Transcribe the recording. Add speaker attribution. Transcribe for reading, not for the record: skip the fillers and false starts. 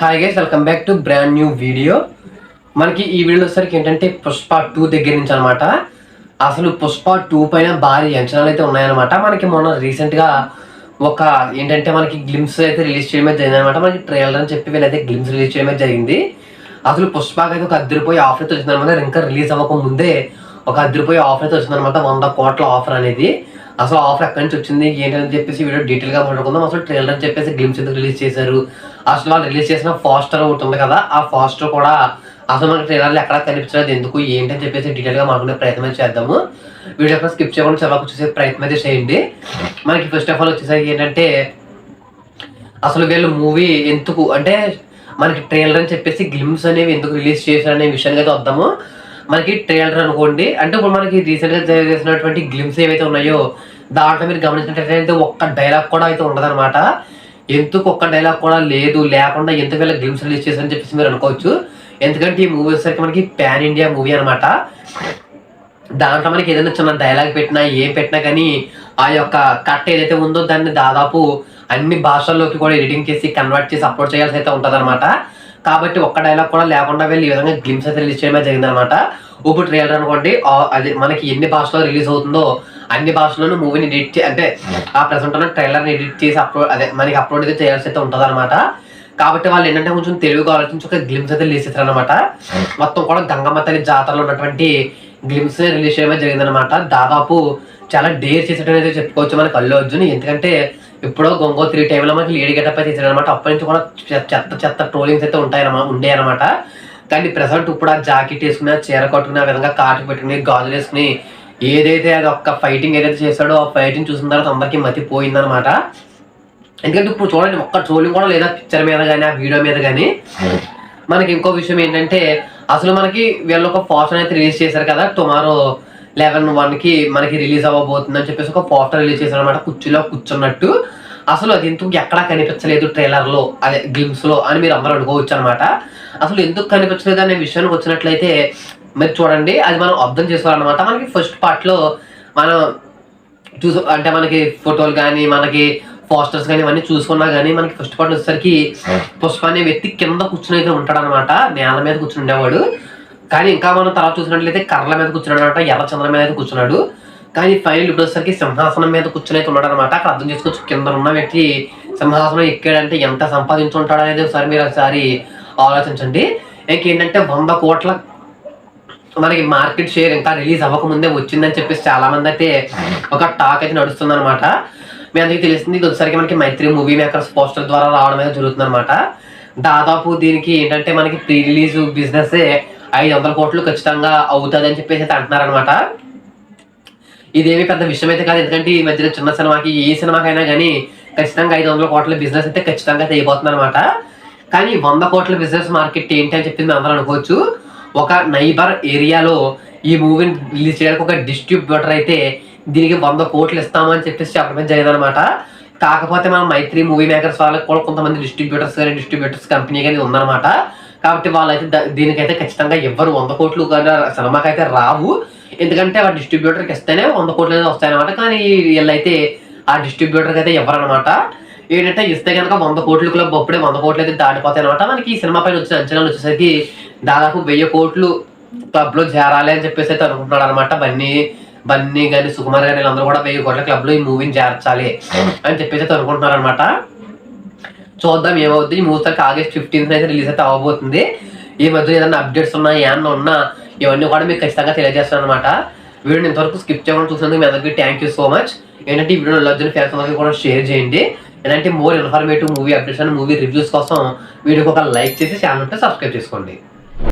Speaker 1: Hi guys, welcome back to brand new video. మనకి ఈ వీడియోలో వచ్చరికి ఏంటంటే పుష్ప 2 దగ్గర నుంచి అనమాట. అసలు పుష్ప 2 పైన భారీ అంచనాలు అయితే ఉన్నాయన్నమాట. మనకి మొన్న రీసెంట్గా ఒక ఏంటంటే మనకి గ్లిమ్స్ అయితే రిలీజ్ చేయడమే జరిగింది అనమాట. మనకి ట్రైలర్ అని చెప్పి వీళ్ళైతే గ్లిమ్స్ రిలీజ్ చేయడమే జరిగింది. అసలు పుష్పకి అయితే ఒక అద్దరిపోయి ఆఫర్ అయితే వచ్చింది అనమాట. ఇంకా రిలీజ్ అవ్వక ముందే ఒక అద్దరిపోయి ఆఫర్ అయితే వచ్చింది అనమాట. 100 కోట్ల ఆఫర్ అనేది. అసలు ఆఫర్ ఎక్కడి నుంచి వచ్చింది ఏంటని చెప్పేసి వీడియో డీటెయిల్గా మాట్లాడుకుందాం. అసలు ట్రైలర్ అని చెప్పేసి గ్లిమ్స్ ఎందుకు రిలీజ్ చేశారు, అసలు వాళ్ళు రిలీజ్ చేసిన పోస్టర్ ఒకటి ఉంది కదా, ఆ పోస్టర్ కూడా అసలు మనకి ట్రైలర్లో ఎక్కడ కనిపించలేదు ఎందుకు ఏంటని చెప్పేసి డీటెయిల్గా మాట్లాడే ప్రయత్నం చేద్దాము. వీడియో ఎక్కడ స్కిప్ చేయకుండా చాలా చూసే ప్రయత్నం అయితే చేయండి. మనకి ఫస్ట్ ఆఫ్ ఆల్ వచ్చేసరికి ఏంటంటే అసలు వీళ్ళు మూవీ ఎందుకు అంటే మనకి ట్రైలర్ అని చెప్పేసి గ్లిమ్స్ అనేవి ఎందుకు రిలీజ్ చేశారు అనే విషయానికి అయితే వద్దాము. మనకి ట్రైలర్ అనుకోండి అంటే ఇప్పుడు మనకి రీసెంట్గా చేసినటువంటి గ్లిమ్స్ ఏవైతే ఉన్నాయో దాంట్లో మీరు గమనించినట్లయితే ఒక్క డైలాగ్ కూడా అయితే ఉండదన్నమాట. ఎందుకు ఒక్క డైలాగ్ కూడా లేకుండా ఎందుకు వీళ్ళ గ్లిమ్స్ రిలీజ్ చేశారని చెప్పేసి మీరు అనుకోవచ్చు. ఎందుకంటే ఈ మూవీ వచ్చేసరికి మనకి పాన్ ఇండియా మూవీ అనమాట. దాంట్లో మనకి ఏదైనా చిన్న డైలాగ్ పెట్టినా ఏం పెట్టినా కానీ ఆ యొక్క కట్ ఏదైతే ఉందో దాన్ని దాదాపు అన్ని భాషల్లోకి కూడా ఎడిటింగ్ చేసి కన్వర్ట్ చేసి అప్లోడ్ చేయాల్సి అయితే ఉంటుంది అనమాట. కాబట్టి ఒక్క డైలాగ్ కూడా లేకుండా వెళ్ళి ఈ విధంగా గ్లిమ్స్ అయితే రిలీజ్ చేయడమే జరిగింది అనమాట. ఇప్పుడు ట్రైలర్ అనుకోండి అది మనకి ఎన్ని భాషలో రిలీజ్ అవుతుందో అన్ని భాషల్లోనూ మూవీని ఎడిట్ అంటే ఆ ప్రెసెంట్ ఉన్న ట్రైలర్ని ఎడిట్ చేసి మనకి అప్లోడ్ అయితే చేయాల్సి అయితే ఉంటుంది అనమాట. కాబట్టి వాళ్ళు ఏంటంటే కొంచెం తెలుగుగా ఆలోచించి ఒక గ్లిమ్స్ అయితే రిలీజ్ చేస్తారు అనమాట. మొత్తం కూడా గంగమ్మ తల్లి జాతరలో ఉన్నటువంటి గ్లిమ్స్ రిలీజ్ చేయడమే జరిగింది అనమాట. దాదాపు చాలా డేర్ చేసేటని అయితే చెప్పుకోవచ్చు మనకి అల్లు అర్జున్. ఎందుకంటే ఎప్పుడో గొంగో 3 టైంలో మనకి లీడ్ గెటప్ అయితే ఇచ్చాడు అనమాట. అప్పటి నుంచి కూడా చెత్త ట్రోలింగ్స్ అయితే ఉండే అనమాట. కానీ ప్రెసెంట్ ఇప్పుడు ఆ జాకెట్ వేసుకుని చీర కట్టుకుని ఆ విధంగా కాటుకు పెట్టుకుని గాజులు వేసుకుని ఏదైతే అది ఒక్క ఫైటింగ్ ఏదైతే చేస్తాడో ఆ ఫైటింగ్ చూసిన తర్వాత అందరికీ మతిపోయిందనమాట. ఎందుకంటే ఇప్పుడు చూడండి ఒక్క ట్రోలింగ్ కూడా లేదా పిక్చర్ మీద కానీ ఆ వీడియో మీద కానీ. మనకి ఇంకో విషయం ఏంటంటే అసలు మనకి వీళ్ళు ఒక పోస్టర్ అయితే రిలీజ్ చేశారు కదా, టుమారో 11/1 మనకి రిలీజ్ అవ్వబోతుంది అని చెప్పేసి ఒక పోస్టర్ రిలీజ్ చేశారు అనమాట. కుర్చీలో కూర్చున్నట్టు. అసలు అది ఎందుకు ఎక్కడా కనిపించలేదు ట్రైలర్లో అదే గ్లిమ్స్లో అని మీరు అందరూ అనుకోవచ్చు అనమాట. అసలు ఎందుకు కనిపించలేదు అనే విషయానికి వచ్చినట్లయితే మరి చూడండి అది మనం అర్థం చేసుకోవాలన్నమాట. మనకి ఫస్ట్ పార్ట్లో మనం అంటే మనకి ఫోటోలు కానీ మనకి పోస్టర్స్ కానీ ఇవన్నీ చూసుకున్నా కానీ మనకి ఫస్ట్ పార్ట్ వచ్చేసరికి పుష్ప అనే వ్యక్తి కింద కూర్చుని అయితే ఉంటాడు అనమాట. నేల మీద కూర్చుని ఉండేవాడు. కానీ ఇంకా మనం తర్వాత చూసినట్లయితే కర్రల మీద కూర్చున్నాడు అనమాట. ఎర్ర చంద్ర మీద అయితే కూర్చున్నాడు. కానీ ఫైనల్ ఇప్పుడు వచ్చేసరికి సింహాసనం మీద కూర్చుని అయితే ఉన్నాడు అనమాట. అక్కడ అర్థం చేసుకోవచ్చు కింద ఉన్న వ్యక్తి సింహాసనం ఎక్కాడంటే ఎంత సంపాదించుంటాడు అనేది ఒకసారి మీరు ఒకసారి ఆలోచించండి. ఇంకేంటంటే 100 కోట్ల మనకి మార్కెట్ షేర్ ఇంకా రిలీజ్ అవ్వకముందే వచ్చిందని చెప్పేసి చాలా మంది అయితే ఒక టాక్ అయితే నడుస్తుంది అనమాట. మీ అందరికీ తెలిసింది ఇది వచ్చేసరికి మనకి మైత్రి మూవీ మేకర్స్ పోస్టర్ ద్వారా రావడం అయితే జరుగుతుంది అనమాట. దాదాపు దీనికి ఏంటంటే మనకి ప్రీ రిలీజ్ బిజినెస్ 500 కోట్లు ఖచ్చితంగా అవుతుంది అని చెప్పేసి అయితే అంటున్నారనమాట. ఇదేమి పెద్ద విషయం అయితే కాదు. ఎందుకంటే ఈ మధ్యన చిన్న సినిమాకి ఏ సినిమాకైనా కానీ ఖచ్చితంగా 500 కోట్ల బిజినెస్ అయితే ఖచ్చితంగా అయిపోతుంది అనమాట. కానీ 100 కోట్ల బిజినెస్ మార్కెట్ ఏంటి అని చెప్పి మేము అందరూ అనుకోవచ్చు. ఒక నైబర్ ఏరియాలో ఈ మూవీని రిలీజ్ చేయడానికి ఒక డిస్ట్రిబ్యూటర్ అయితే దీనికి 100 కోట్లు ఇస్తామని చెప్పేసి చెప్పడం జరిగిందనమాట. కాకపోతే మనం మైత్రి మూవీ మేకర్స్ వాళ్ళకి కూడా కొంతమంది డిస్ట్రిబ్యూటర్స్ కంపెనీ కానీ ఉందన్నమాట. కాబట్టి వాళ్ళైతే దీనికైతే ఖచ్చితంగా ఎవ్వరు 100 కోట్లు సినిమాకి అయితే రావు. ఎందుకంటే ఆ డిస్ట్రిబ్యూటర్కి ఇస్తేనే 100 కోట్లు అయితే వస్తాయన్నమాట. కానీ వీళ్ళైతే ఆ డిస్ట్రిబ్యూటర్కి అయితే ఇవ్వరనమాట. ఏంటంటే ఇస్తే కనుక 100 కోట్లు క్లబ్ అప్పుడే 100 కోట్లు అయితే దాటిపోతాయి అనమాట. మనకి ఈ సినిమా పైన వచ్చిన అంచనాలు వచ్చేసరికి దాదాపు 1000 కోట్లు క్లబ్లో చేరాలి అని చెప్పేసి అయితే అనుకుంటున్నాడు అనమాట. బన్నీ కానీ సుకుమార్ కానీ వీళ్ళందరూ కూడా 1000 కోట్ల క్లబ్లో ఈ మూవీని చేర్చాలి అని చెప్పేసి అయితే అనుకుంటున్నారు అనమాట. చూద్దాం ఏమవుతుంది. ఈ మూవీ ఆగస్ట్ 15th అయితే రిలీజ్ అయితే అవ్వబోతుంది. ఈ మధ్య ఏదైనా అప్డేట్స్ ఉన్నా ఏమన్నా ఉన్నా ఇవన్నీ కూడా మీకు ఖచ్చితంగా తెలియజేస్తాను అనమాట. వీడియోని ఇంతవరకు స్కిప్ చేయకుండా చూసినందుకు మీ అందరికీ థ్యాంక్ యూ సో మచ్. ఏంటంటే ఈ వీడియో అర్జున్ ఫ్యాన్స్ అందరికీ కూడా షేర్ చేయండి. ఏంటంటే more informative movie updates and movie reviews కోసం వీడియోకి ఒక లైక్ చేసి ఛానల్ సబ్స్క్రైబ్ చేసుకోండి.